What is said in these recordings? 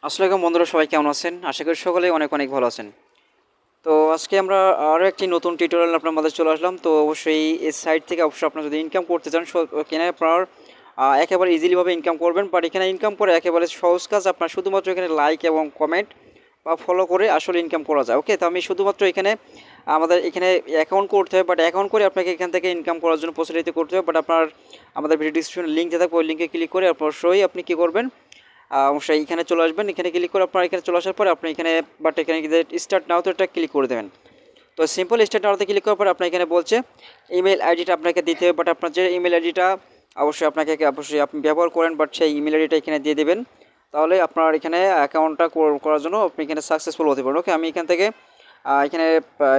আসসালামু আলাইকুম বন্ধুরা, সবাই কেমন আছেন? আশা করি সকলেই অনেক অনেক ভালো আছেন। তো আজকে আমরা আরও একটি নতুন টিউটোরিয়াল আপনার মাঝে চলে আসলাম। তো অবশ্যই এই সাইট থেকে অবশ্যই আপনারা যদি ইনকাম করতে চান এখানে আপনার একেবারে ইজিলিভাবে ইনকাম করবেন। বাট এখানে ইনকাম করে একেবারে সহজ কাজ, আপনার শুধুমাত্র এখানে লাইক এবং কমেন্ট বা ফলো করে আসলে ইনকাম করা যায়। ওকে, তো আমি শুধুমাত্র এখানে আমাদের এখানে অ্যাকাউন্ট করতে হবে, বাট অ্যাকাউন্ট করে আপনাকে এখান থেকে ইনকাম করার জন্য প্রচলিত করতে হবে। বাট আপনার আমাদের ভিডিও ডিসক্রিপশনে লিঙ্ক দিয়ে থাকবে, ওই লিঙ্কে ক্লিক করে অবশ্যই আপনি কী করবেন, অবশ্যই এখানে চলে আসবেন। এখানে ক্লিক করে আপনার এখানে চলে আসার পরে আপনি এখানে এখানে স্টার্ট নাও তো এটা ক্লিক করে দেবেন। তো সিম্পল স্টার্ট নাওতে ক্লিক করার পর আপনার এখানে বলছে ইমেল আইডিটা আপনাকে দিতে হবে। বাট আপনার যে ইমেল আইডিটা অবশ্যই আপনি ব্যবহার করেন, বাট সেই ইমেল আইডিটা এখানে দিয়ে দেবেন। তাহলে আপনার এখানে অ্যাকাউন্টটা করার জন্য আপনি এখানে সাকসেসফুল হতে পারেন। ওকে, আমি এখান থেকে এখানে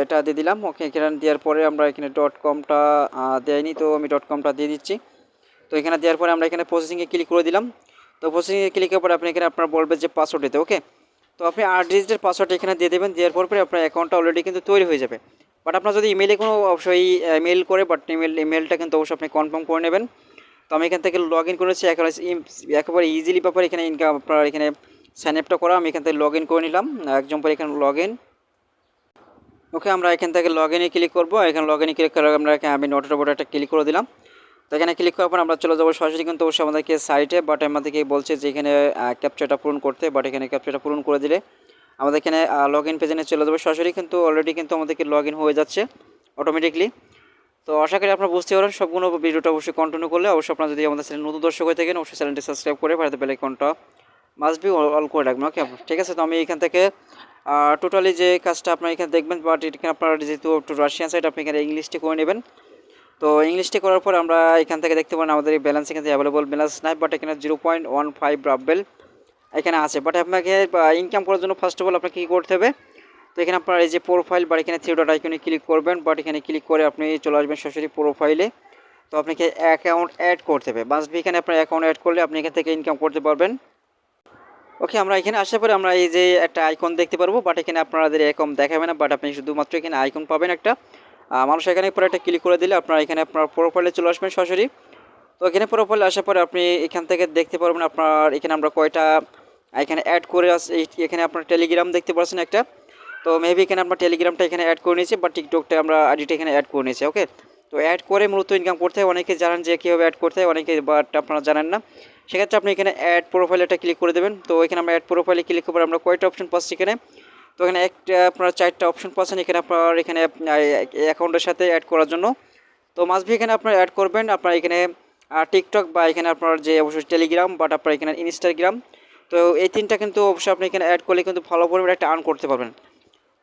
এটা দিয়ে দিলাম। ওকে, এখানে দেওয়ার পরে আমরা এখানে .comটা দেয়নি, তো আমি .comটা দিয়ে দিচ্ছি। তো এখানে দেওয়ার পরে আমরা এখানে প্রসেসিংয়ে ক্লিক করে দিলাম। তো প্রসেসিংয়ে ক্লিক করার পরে আপনি এখানে আপনার বলবে যে পাসওয়ার্ড দিতে। ওকে, তো আপনি 8 ডিজিটের পাসওয়ার্ড এখানে দিয়ে দেবেন। দেওয়ার পরে আপনার অ্যাকাউন্টটা অলরেডি কিন্তু তৈরি হয়ে যাবে। বাট আপনার যদি ইমেলে কোনো অবশ্যই মেল করে, বাট ইমেলটা কিন্তু অবশ্যই আপনি কনফার্ম করে নেবেন। তো আমি এখান থেকে লগ ইন করেছি, একেবারে ইজিলি ব্যাপার এখানে ইনকাম আপনার এখানে সাইন আপটা করা। আমি এখান থেকে লগ ইন করে নিলাম। একজন পরে এখানে লগ ইন। ওকে, আমরা এখান থেকে লগ ইনে ক্লিক করবো। এখানে লগ ইনে ক্লিক করে আমি নোটের উপর একটা ক্লিক করে দিলাম। তো এখানে ক্লিক করার পর আমরা চলে যাবো সরাসরি কিন্তু অবশ্যই আমাদেরকে সাইটে। বাট আমাদেরকে বলছে যে এখানে ক্যাপচাটা পূরণ করতে, বাট এখানে ক্যাপচাটা পূরণ করে দিলে আমাদের এখানে লগ ইন পেজে চলে যাবো সরাসরি। কিন্তু অলরেডি কিন্তু আমাদেরকে লগ ইন হয়ে যাচ্ছে অটোমেটিকলি। তো আশা করি আপনারা বুঝতে পারেন। সবগুলো ভিডিওটা অবশ্যই কন্টিনিউ করলে অবশ্যই আপনারা যদি আমাদের চ্যানেল নতুন দর্শক হয়ে থাকেন অবশ্যই চ্যানেলটি সাবস্ক্রাইব করে পাঠাতে বেল আইকনটা মাস্ট বি অল করে রাখবেন। ওকে, ঠিক আছে। তো আমি এখান থেকে টোটালি যে কাজটা আপনারা এখানে দেখবেন, বাট এখানে আপনারা যেহেতু রাশিয়ান সাইট আপনি এখানে ইংলিশটি করে নেবেন। তো ইংলিশটি করার পর আমরা এখান থেকে দেখতে পারেন আমাদের ব্যালেন্স এখানে অ্যাভেলেবল ব্যালেন্স নাই, বাট এখানে 0.15 রাবেল এখানে আছে। বাট আপনাকে ইনকাম করার জন্য ফার্স্ট অফ অল আপনাকে কী করতে হবে, তো এখানে আপনার এই যে প্রোফাইল বা এখানে থ্রি ডট আইকনে ক্লিক করবেন। বাট এখানে ক্লিক করে আপনি চলে আসবেন সরাসরি প্রোফাইলে। তো আপনাকে অ্যাকাউন্ট অ্যাড করতে হবে। বাস এখানে আপনার অ্যাকাউন্ট অ্যাড করলে আপনি এখান থেকে ইনকাম করতে পারবেন। ওকে, আমরা এখানে আসার পরে আমরা এই যে একটা আইকন দেখতে পারবো, বাট এখানে আপনাদের এরকম দেখাবে না, বাট আপনি শুধুমাত্র এখানে আইকন পাবেন একটা। মানুষ এখানে পরে একটা ক্লিক করে দিলে আপনার এখানে আপনার প্রোফাইলে চলে আসবেন সরাসরি। তো এখানে প্রোফাইলে আসার পরে আপনি এখান থেকে দেখতে পারবেন আপনার এখানে আমরা কয়টা এখানে অ্যাড করে এখানে আপনার টেলিগ্রাম দেখতে পাচ্ছেন একটা। তো মেবি এখানে আপনার টেলিগ্রামটা এখানে অ্যাড করে নিয়েছি, বা টিকটকটা আমরা আইডিটা এখানে অ্যাড করে নিয়েছি। ওকে, তো অ্যাড করে মূলত ইনকাম করতে হয়। অনেকে জানেন যে কীভাবে অ্যাড করতে হয়, অনেকে বাট আপনারা জানেন না। সেক্ষেত্রে আপনি এখানে অ্যাড প্রোফাইলে একটা ক্লিক করে দেবেন। তো এখানে আমরা অ্যাড প্রোফাইলে ক্লিক করে আমরা কয়টা অপশন পাচ্ছি এখানে, তো এখানে একটা আপনারা 4টা অপশন পাচ্ছেন এখানে আপনার এখানে অ্যাকাউন্টের সাথে অ্যাড করার জন্য। তো মাস্ট বি এখানে আপনার অ্যাড করবেন আপনার এখানে টিকটক বা এখানে আপনার যে অবশ্যই টেলিগ্রাম, বাট আপনার এখানে ইনস্টাগ্রাম। তো এই 3টা কিন্তু অবশ্যই আপনি এখানে অ্যাড করলে কিন্তু ভালো পরিমাণে একটা আর্ন করতে পারবেন।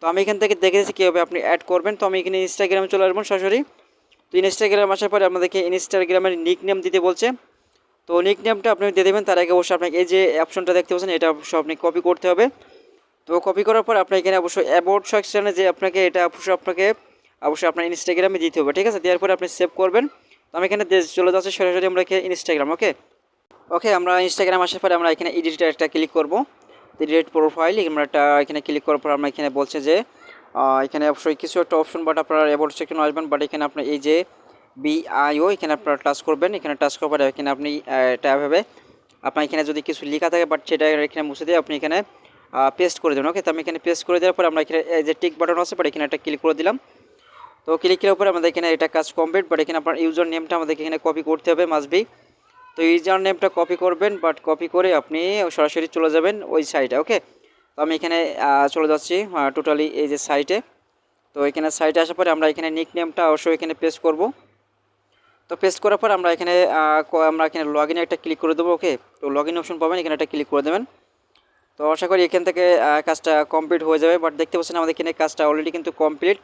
তো আমি এখান থেকে দেখেছি কীভাবে আপনি অ্যাড করবেন। তো আমি এখানে ইনস্টাগ্রামে চলে আসবেন সরাসরি। তো ইনস্টাগ্রাম আসার পরে আমাদেরকে ইনস্টাগ্রামের নিক নেম দিতে বলছে। তো নিক নেমটা আপনি দিয়ে দেবেন। তার আগে অবশ্যই আপনাকে এই যে অপশনটা দেখতে পাচ্ছেন এটা অবশ্যই আপনি কপি করতে হবে। তো কপি করার পর আপনি এখানে অবশ্যই অ্যাবাউট সেকশনে যে আপনাকে এটা অবশ্যই আপনার ইনস্টাগ্রামে দিতে হবে। ঠিক আছে, দেওয়ার পরে আপনি সেভ করবেন। তো আমি এখানে চলে যাচ্ছি সরাসরি আমরা এখানে ইনস্টাগ্রাম। ওকে ওকে, আমরা ইনস্টাগ্রাম আসার পরে আমরা এখানে এডিটটা একটা ক্লিক করবো। এডিট প্রোফাইল আমরা একটা এখানে ক্লিক করার পর আমরা এখানে বলছে যে এখানে অবশ্যই কিছু একটা অপশন, বাট আপনার অ্যাবাউট সেকশনে আসবেন। বাট এখানে আপনার এই যে বিআইও এখানে আপনারা টাচ করবেন। এখানে টাচ করার পরে এখানে আপনি এটা ভাবে আপনার এখানে যদি কিছু লেখা থাকে বাট সেটা এখানে মুছে দিয়ে আপনি এখানে পেস্ট করে দেবেন। ওকে, তো আমি এখানে পেস্ট করে দেওয়ার পর আমরা এখানে এই যে টিক বাটন আছে, বাট এখানে একটা ক্লিক করে দিলাম। তো ক্লিক করার পরে আমাদের এখানে এটা কাজ কমপ্লিট। বাট এখানে আপনার ইউজার নেমটা আমাদেরকে এখানে কপি করতে হবে মাস্ট বি। তো ইউজার নেমটা কপি করবেন, বাট কপি করে আপনি সরাসরি চলে যাবেন ওই সাইটে। ওকে, তো আমি এখানে চলে যাচ্ছি টোটালি এই যে সাইটে। তো এখানে সাইটে আসার পরে আমরা এখানে নিক নেমটা অবশ্যই এখানে পেস্ট করব। তো পেস্ট করার পর আমরা এখানে লগ ইনে একটা ক্লিক করে দেবো। ওকে, তো লগ ইন অপশন পাবেন, এখানে একটা ক্লিক করে দেবেন। তো আশা করি এখান থেকে কাজটা কমপ্লিট হয়ে যাবে। বাট দেখতে পাচ্ছেন আমাদের এখানে কাজটা অলরেডি কিন্তু কমপ্লিট।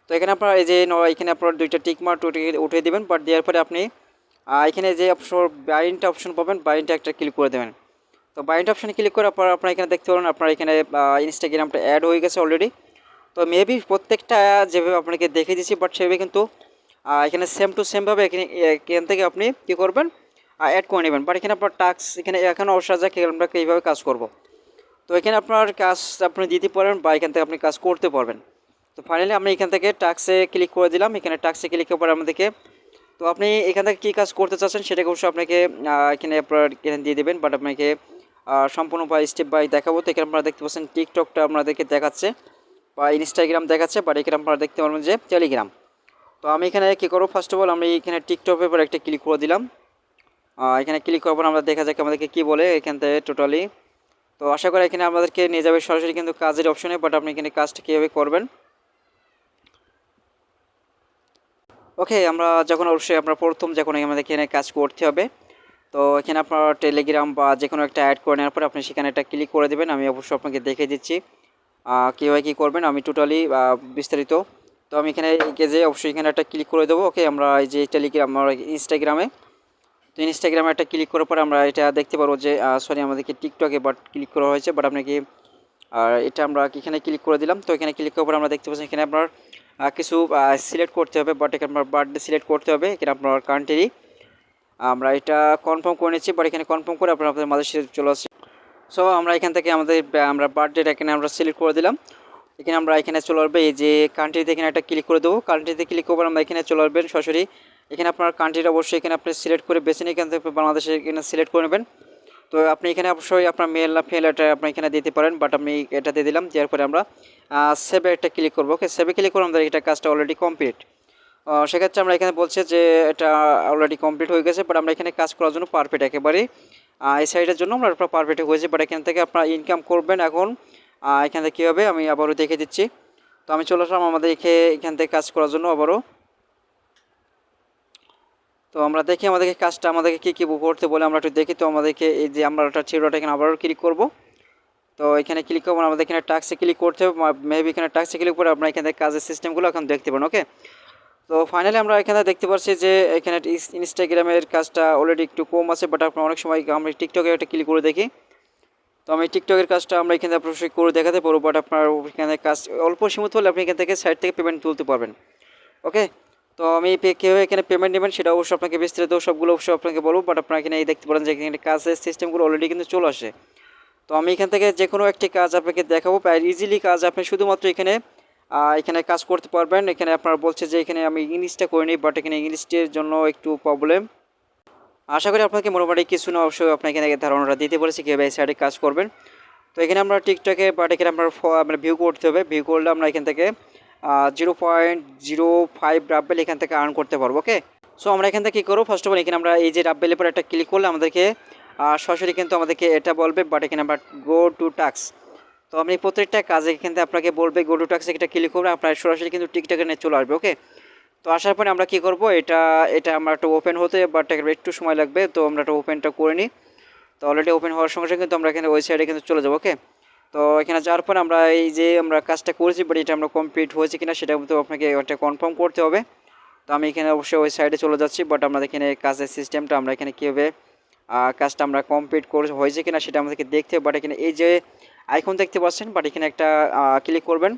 তো এখানে আপনার এই যে এখানে আপনার 2টা টিক মার্ক উঠিয়ে দেবেন। বাট দেওয়ার পরে আপনি এখানে যে অপশন বাইন্ড অপশন পাবেন, বাইন্ডটা একটা ক্লিক করে দেবেন। তো বাইন্ড অপশানে ক্লিক করার পর আপনারা এখানে দেখতে পারেন আপনার এখানে ইনস্টাগ্রামটা অ্যাড হয়ে গেছে অলরেডি। তো মেবি প্রত্যেকটা যেভাবে আপনাকে দেখে দিচ্ছি, বাট সেভাবে কিন্তু এখানে সেম টু সেমভাবে এখান থেকে আপনি কী করবেন, অ্যাড করে নেবেন। বাট এখানে আপনার টাস্ক এখানে এখন অবশ্যই যাকে আমরা এইভাবে কাজ করব। তো এখানে আপনার কাজ আপনি দিতে পারেন বা এখান থেকে আপনি কাজ করতে পারবেন। তো ফাইনালি আমি এখান থেকে টাস্কে ক্লিক করে দিলাম। এখানে টাস্কে ক্লিক করার পর আমাদেরকে, তো আপনি এখান থেকে কী কাজ করতে চাচ্ছেন সেটাকে অবশ্যই আপনাকে এখানে আপনার এখানে দিয়ে দেবেন। বাট আপনাকে সম্পূর্ণ বা স্টেপ বাই দেখাবো। তো এখানে আপনারা দেখতে পাচ্ছেন টিকটকটা আপনাদেরকে দেখাচ্ছে বা ইনস্টাগ্রাম দেখাচ্ছে, বাট এখানে আপনারা দেখতে পারবেন যে টেলিগ্রাম। তো আমি এখানে কী করবো, ফার্স্ট অফ অল আমি এখানে টিকটকের উপর একটা ক্লিক করে দিলাম। এখানে ক্লিক করার পর আমরা দেখা যাক আমাদেরকে কী বলে এখান থেকে টোটালি। তো আশা করি এখানে আমাদেরকে নিয়ে যাবে সরাসরি কিন্তু কাজের অপশনে, বাট আপনি এখানে কাজটা কীভাবে করবেন। ওকে, আমরা যখন অবশ্যই আপনার প্রথম যখন আমাদের এখানে কাজ করতে হবে, তো এখানে আপনার টেলিগ্রাম বা যে কোনো একটা অ্যাড করে নেওয়ার পর আপনি সেখানে একটা ক্লিক করে দেবেন। আমি অবশ্যই আপনাকে দেখে দিচ্ছি কীভাবে কী করবেন, আমি টোটালি বিস্তারিত। তো আমি এখানে যে অবশ্যই এখানে একটা ক্লিক করে দেবো। ওকে, আমরা এই যে টেলিগ্রাম ইনস্টাগ্রামে, তো ইনস্টাগ্রামে একটা ক্লিক করার পর আমরা এটা দেখতে পারবো যে সরি আমাদেরকে টিকটকে বাট ক্লিক করা হয়েছে, বাট আপনাকে এটা আমরা এখানে ক্লিক করে দিলাম। তো এখানে ক্লিক করার পর আমরা দেখতে পাচ্ছি এখানে আপনার কিছু সিলেক্ট করতে হবে, বাট এখানে আপনার বার্থডে সিলেক্ট করতে হবে। এখানে আপনার কান্ট্রি আমরা এটা কনফার্ম করে নিচ্ছি, বাট এখানে কনফার্ম করে আপনাদের মাঝে চলে আসছে। সো আমরা এখান থেকে আমরা বার্থডেটা এখানে আমরা সিলেক্ট করে দিলাম। এখানে আমরা এখানে চলে আসবে এই যে কান্ট্রিতে, এখানে একটা ক্লিক করে দেবো। কান্ট্রিতে ক্লিক করবো আমরা এখানে চলে আসবেন সরাসরি। এখানে আপনার কান্ট্রিটা অবশ্যই এখানে আপনি সিলেক্ট করে বেছে নিয়ে এখান থেকে বাংলাদেশে এখানে সিলেক্ট করে নেবেন। তো আপনি এখানে অবশ্যই আপনার মেল না ফিমেল এটা আপনি এখানে দিতে পারেন, বাট আমি এটা দিয়ে দিলাম। দেওয়ার পরে আমরা সেভে একটা ক্লিক করবো। ওকে, সেভে ক্লিক করে আমাদের এটা কাজটা অলরেডি কমপ্লিট। সেক্ষেত্রে আমরা এখানে বলছে যে এটা অলরেডি কমপ্লিট হয়ে গেছে, বাট আমরা এখানে কাজ করার জন্য পারফেক্ট একেবারেই এই সাইডের জন্য আমরা পারফেক্ট হয়েছে, বাট এখান থেকে আপনারা ইনকাম করবেন। এখন এখান থেকে কীভাবে আমি আবারও দেখে দিচ্ছি। তো আমি চলে আসলাম আমাদের এখান থেকে কাজ করার জন্য আবারও। তো আমরা দেখি আমাদেরকে কাজটা আমাদেরকে কী কী করতে বলে আমরা একটু দেখি। তো আমাদেরকে এই যে আমরা একটা থ্রি ডট এখানে আবারও ক্লিক করব। তো এখানে ক্লিক করবো, আমাদের এখানে টাস্কে ক্লিক করতে হবে। মেবি এখানে টাস্কে ক্লিক করে আপনারা এখান থেকে কাজের সিস্টেমগুলো এখন দেখতে পারেন। ওকে, তো ফাইনালি আমরা এখানে দেখতে পাচ্ছি যে এখানে ইনস্টাগ্রামের কাজটা অলরেডি একটু কম আছে, বাট আপনার অনেক সময় আমরা টিকটকে একটা ক্লিক করে দেখি। তো আমি টিকটকের কাজটা আমরা এখানে অবশ্যই করে দেখাতে পারবো, বাট আপনার এখানে কাজ অল্প সীমিত হলে আপনি এখান থেকে সাইট থেকে পেমেন্ট তুলতে পারবেন। ওকে, তো আমি কীভাবে এখানে পেমেন্ট নেবেন সেটা অবশ্যই আপনাকে বিস্তারিত সবগুলো অবশ্যই আপনাকে বলবো, বাট আপনারা এখানে এই দেখতে পারেন যে এখানে কাজের সিস্টেমগুলো অলরেডি কিন্তু চলে আসে। তো আমি এখান থেকে যে কোনো একটি কাজ আপনাকে দেখাবো, প্রায় ইজিলি কাজ আপনি শুধুমাত্র এখানে কাজ করতে পারবেন। এখানে আপনার বলছে যে এখানে আমি ইংলিশটা করে নিই, বাট এখানে ইংলিশের জন্য একটু প্রবলেম। আশা করি আপনাকে মোটামুটি কিছু না অবশ্যই আপনাকে এখানে ধারণাটা দিতে বলেছি কীভাবে এই সাইডে কাজ করবেন। তো এখানে আমরা টিকটকে বাট এখানে আমরা ভিউ করতে হবে। ভিউ করলে আমরা এখান থেকে 0.05 রাব্বেল এখান থেকে আর্ন করতে পারবো। ওকে, সো আমরা এখান থেকে কী করবো, ফার্স্ট অফ অল এখানে আমরা এই যে রাব্বেলের পর একটা ক্লিক করলে আমাদেরকে সরাসরি কিন্তু আমাদেরকে এটা বলবে, বাট এখানে আমরা গো টু টাস্ক। তো আপনি প্রত্যেকটা কাজে এখান থেকে আপনাকে বলবে গো টু টাস্ক, এটা ক্লিক করবে আপনার সরাসরি কিন্তু টিকটকে নিয়ে চলে আসবে। ওকে, তো আসার পরে আমরা কী করবো, এটা আমরা একটা ওপেন হতে বাট একটু সময় লাগবে। তো আমরা একটা ওপেনটা করে নিই। তো অলরেডি ওপেন হওয়ার সঙ্গে সঙ্গে কিন্তু আমরা এখানে ওই সাইডে কিন্তু চলে যাবো। ওকে, তো এখানে যাওয়ার পর আমরা এই যে আমরা কাজটা করেছি, বাট এটা আমরা কমপ্লিট হয়েছে কিনা সেটা কিন্তু আপনাকে একটা কনফার্ম করতে হবে। তো আমি এখানে অবশ্যই ওই সাইডে চলে যাচ্ছি, বাট আমাদের এখানে কাজের সিস্টেমটা আমরা এখানে কীভাবে কাজটা আমরা কমপ্লিট করে হয়েছে কিনা সেটা আমাদেরকে দেখতে হবে। বাট এখানে এই যে আইকন দেখতে পাচ্ছেন, বাট এখানে একটা ক্লিক করবেন।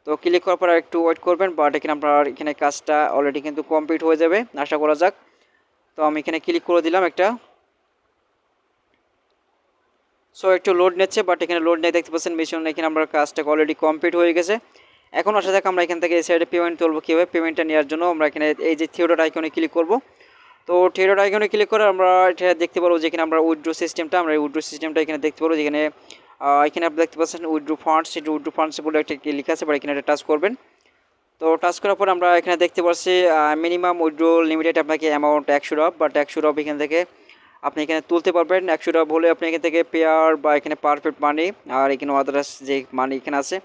তো ক্লিক করার পর একটু ওয়েট করবেন, বাট এখানে আপনার এখানে কাজটা অলরেডি কিন্তু কমপ্লিট হয়ে যাবে আশা করা যাক। তো আমি এখানে ক্লিক করে দিলাম একটা। সো একটু লোড নিচ্ছে, বাট এখানে লোড নিয়ে দেখতে পাচ্ছেন মিশন এখানে আমার কাজটা অলরেডি কমপ্লিট হয়ে গেছে। এখন আসা যাক আমরা এখান থেকে এই সাইডে পেমেন্ট তুলবো কীভাবে। পেমেন্টটা নেওয়ার জন্য আমরা এখানে এই যে থ্রি ডট আইকনে ক্লিক করব। তো থ্রি ডট আইকনে ক্লিক করে আমরা এটা দেখতে পারবো যেখানে আমরা উইথড্র সিস্টেমটা এখানে দেখতে পারবো, যেখানে এখানে আপনি দেখতে পাচ্ছেন উইথড্র ফান্ডস, এটা উইথড্র ফান্ডস বলে একটা লেখা আছে, বা এখানে একটা টাচ করবেন। তো টাচ করার পর আমরা এখানে দেখতে পাচ্ছি মিনিমাম উইথড্র লিমিটেড আপনাকে অ্যামাউন্ট 100 ডলার, বাট 100 ডলার এখান থেকে আপনি এখানে তুলতে পারবেন। 100 ডলার হলে আপনি এখান থেকে পেয়ার বা এখানে পারফেক্ট মানি আর এখানে আদার্স যে মানি এখানে আছে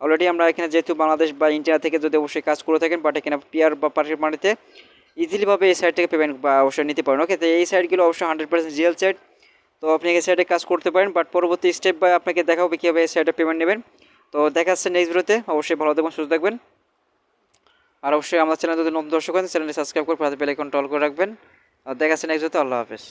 অলরেডি আমরা এখানে যেহেতু বাংলাদেশ বা ইন্ডিয়া থেকে যদি অবশ্যই কাজ করে থাকেন, বাট এখানে পেয়ার বা পারফেক্ট মানিতে ইজিলিভাবে এই সাইড থেকে পেমেন্ট বা অবশ্যই নিতে পারেন। ওকে, তো এই সাইডগুলো অবশ্যই 100% রিয়েল সাইড। তো আপনি এই সাইডে কাজ করতে পারেন, বাট পরবর্তী স্টেপ বাই আপনাকে দেখাবো কীভাবে এই সাইডে পেমেন্ট নেবেন। তো দেখা যাচ্ছে নেক্সট ভিডিওতে, অবশ্যই ভালো থাকবেন, সুস্থ থাকবেন। আর অবশ্যই আমার চ্যানেল যদি নতুন দর্শক হয় চ্যানেলটি সাবস্ক্রাইব করে পাশে বেল আইকনটা অল করে রাখবেন। আর দেখা যাচ্ছে নেক্সট ভিডিওতে। আল্লাহ হাফেজ।